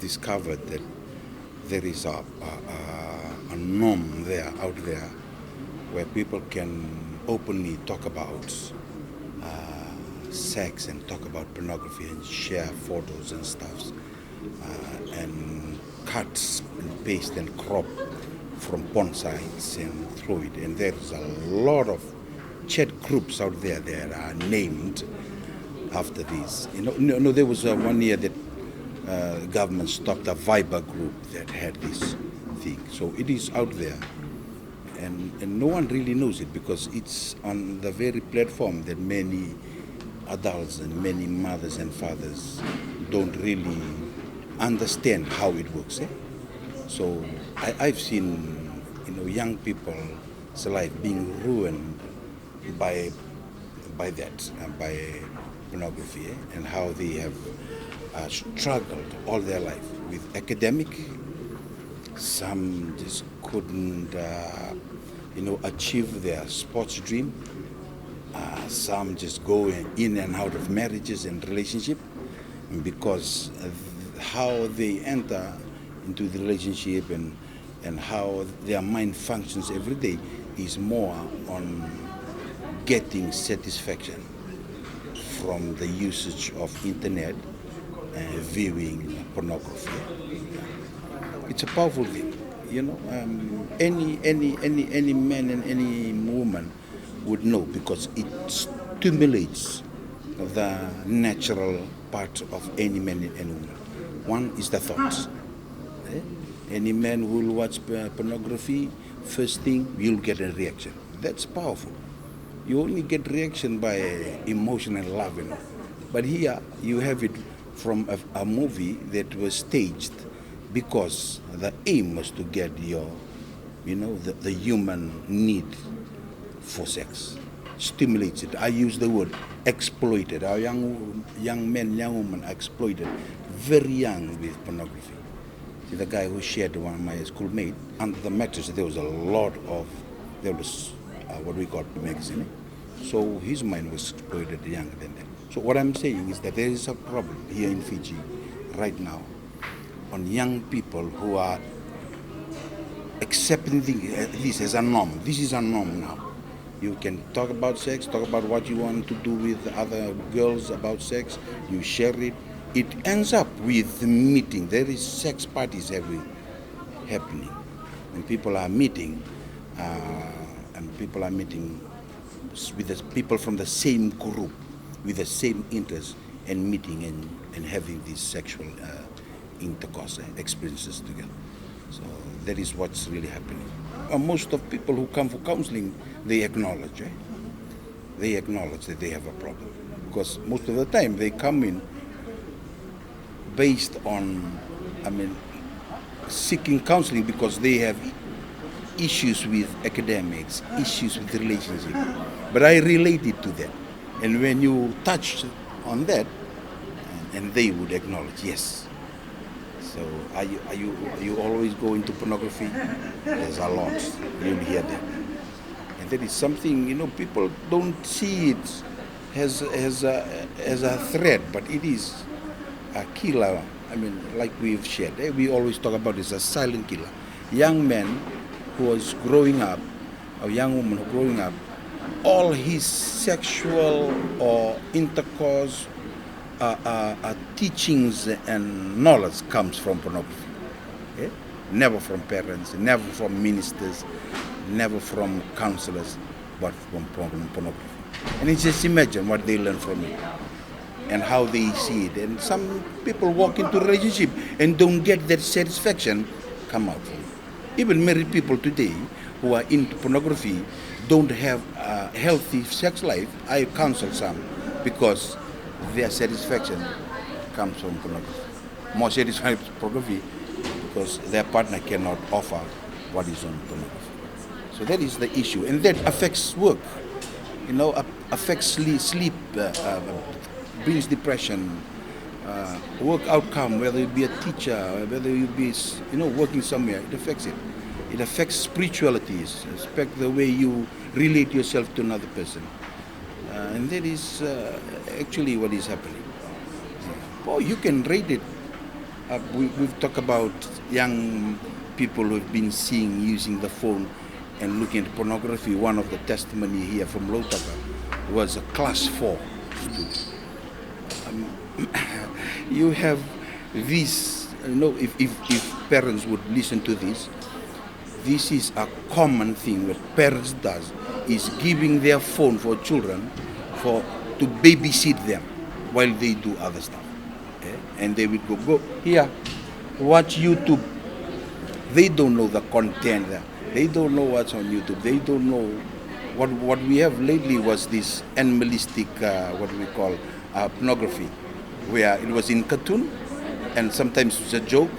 discovered that there is a norm out there where people can openly talk about sex and talk about pornography and share photos and stuff and cut and paste and crop from porn sites and throw it. And there's a lot of chat groups out there that are named after this. There was one year that the government stopped a Viber group that had this thing. So it is out there. And no one really knows it because it's on the very platform that many adults and many mothers and fathers don't really understand how it works. So I've seen young people's life being ruined by that, by pornography, and how they have struggled all their life with academic. Some just couldn't achieve their sports dream. Some just go in and out of marriages and relationship because how they enter into the relationship and how their mind functions every day is more on getting satisfaction from the usage of internet and viewing pornography. It's a powerful thing, any man and any woman would know because it stimulates the natural part of any man and woman. One is the thoughts. Any man who will watch pornography, first thing, you'll get a reaction. That's powerful. You only get reaction by emotional love. But here, you have it from a movie that was staged because the aim was to get the human need for sex. Stimulates it. I use the word exploited. Our young men, young women are exploited very young with pornography. See, the guy who shared one of my schoolmate, under the mattress there was what we call magazine. So his mind was exploited younger than that. So what I'm saying is that there is a problem here in Fiji right now on young people who are accepting this as a norm. This is a norm now. You can talk about sex, talk about what you want to do with other girls about sex. You share it. It ends up with meeting. There is sex parties happening. And people are meeting, with the people from the same group, with the same interests, and meeting and having these sexual intercourse experiences together. So that is what's really happening. Most of people who come for counseling, they acknowledge, right? They acknowledge that they have a problem. Because most of the time they come in based on, seeking counseling because they have issues with academics, issues with relationship. But I relate it to that. And when you touch on that, and they would acknowledge, yes. So are you always go into pornography? There's a lot. You'll hear that. And that is something, people don't see it as a threat, but it is a killer. Like we've shared, we always talk about this as a silent killer. Young man who was growing up, a young woman who growing up, all his sexual or intercourse teachings and knowledge comes from pornography. Never from parents, never from ministers, never from counselors, but from pornography. And it's just imagine what they learn from it and how they see it. And some people walk into a relationship and don't get that satisfaction come out from it. Even married people today who are into pornography don't have a healthy sex life. I counsel some because their satisfaction comes from pornography. More satisfied with pornography because their partner cannot offer what is on pornography. So that is the issue. And that affects work, affects sleep, brings depression, work outcome, whether you be a teacher, whether you be, working somewhere, it affects it. It affects spirituality, it affects the way you relate yourself to another person. And that is actually what is happening. You can rate it We've talked about young people who've been seeing, using the phone and looking at pornography. One of the testimony here from Lotaka was a class 4 student. You have this, if parents would listen to this is a common thing that parents does, is giving their phone for children to babysit them while they do other stuff. And they will go here, watch YouTube. They don't know the content. They don't know what's on YouTube. They don't know what we have lately was this animalistic, what we call pornography, where it was in cartoon, and sometimes it's a joke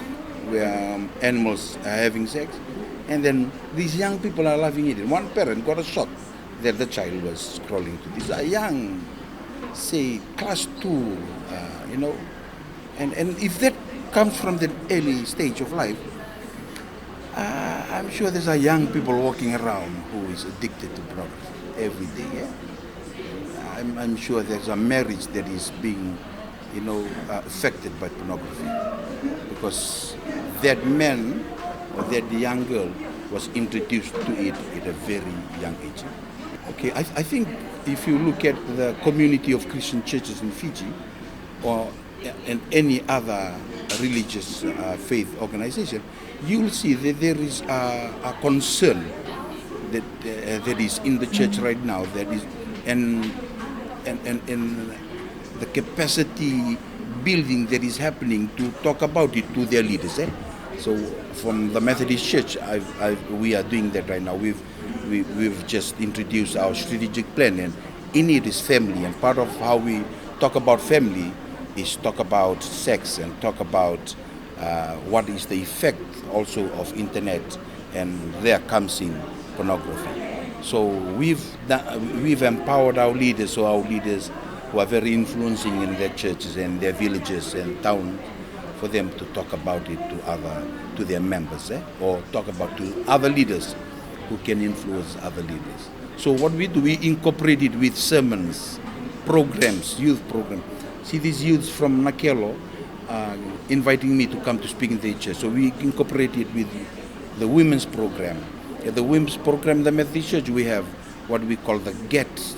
where animals are having sex, and then these young people are laughing at it. One parent got a shock that the child was scrolling to this. A young, say, class 2, and if that comes from the early stage of life, I'm sure there's a young people walking around who is addicted to pornography every day. Yeah? I'm sure there's a marriage that is being, affected by pornography, because that man or that young girl was introduced to it at a very young age. Okay, I think if you look at the community of Christian churches in Fiji, or in any other religious faith organization, you'll see that there is a concern that is in the church right now, that is, and the capacity building that is happening to talk about it to their leaders. So from the Methodist Church, we are doing that right now. We've just introduced our strategic plan, and in it is family, and part of how we talk about family is talk about sex and talk about what is the effect also of internet, and there comes in pornography. So we've empowered our leaders, so our leaders who are very influencing in their churches and their villages and towns, for them to talk about it to their members, or talk about to other leaders who can influence other leaders. So what we do, we incorporate it with sermons, programs, youth programs. See, these youths from Nakelo inviting me to come to speak in the church. So we incorporate it with the women's program. At the women's program, the Methodist Church, we have what we call the GET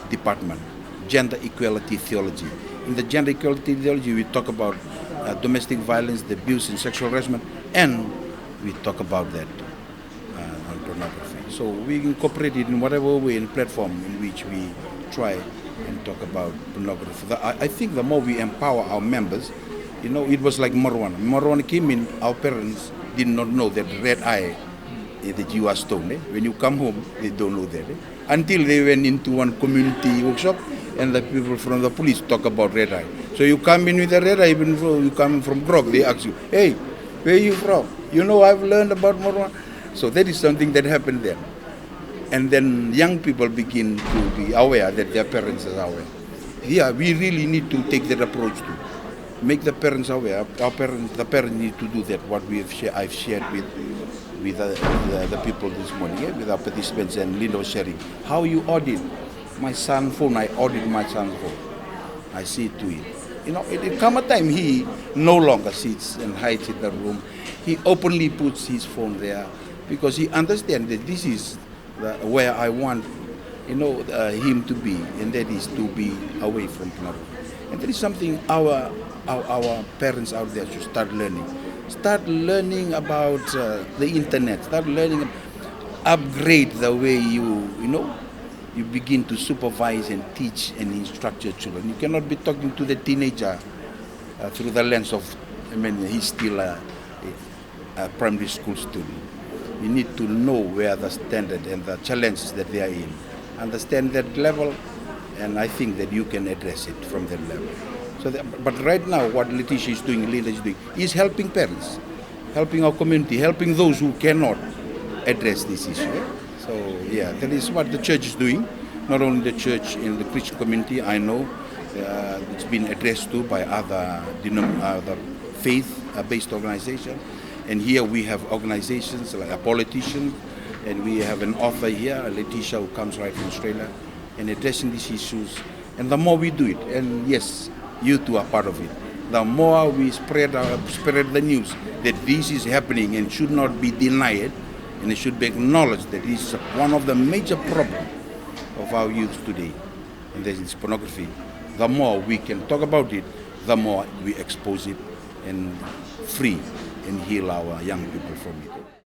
department, Gender Equality Theology. In the Gender Equality Theology, we talk about domestic violence, the abuse and sexual harassment, and we talk about that on pornography. So we incorporate it in whatever way and platform in which we try and talk about pornography. I think the more we empower our members, it was like Marwan. Marwan came in, our parents did not know that red eye, that you are stoned. When you come home, they don't know that. Until they went into one community workshop, and the people from the police talk about red eye. So you come in with a red eye, even though you come from Grog, they ask you, hey, where are you from? I've learned about Marwan. So that is something that happened there. And then young people begin to be aware that their parents are aware. Yeah, we really need to take that approach to make the parents aware. The parents need to do that. What I've shared with the people this morning, with our participants, and Linda was sharing how you audit my son's phone. I audit my son's phone. I see to it. It come a time he no longer sits and hides in the room. He openly puts his phone there because he understands that this is where I want, him to be, and that is to be away from pornography. And that is something our parents out there should start learning. Start learning about the internet. Start learning, upgrade the way you begin to supervise and teach and instruct your children. You cannot be talking to the teenager through the lens of, he's still a primary school student. You need to know where the standard and the challenges that they are in. Understand that level, and I think that you can address it from that level. But right now, what Letitia is doing, Linda is doing, is helping parents, helping our community, helping those who cannot address this issue. So yeah, that is what the church is doing. Not only the church in the Christian community, I know it's been addressed to by other faith-based organizations. And here we have organizations like a politician, and we have an author here, Letitia, who comes right from Australia, and addressing these issues. And the more we do it, and yes, you too are part of it. the more we spread the news that this is happening and should not be denied, and it should be acknowledged that this is one of the major problems of our youth today, and that is pornography. The more we can talk about it, the more we expose it and free and heal our young people from it.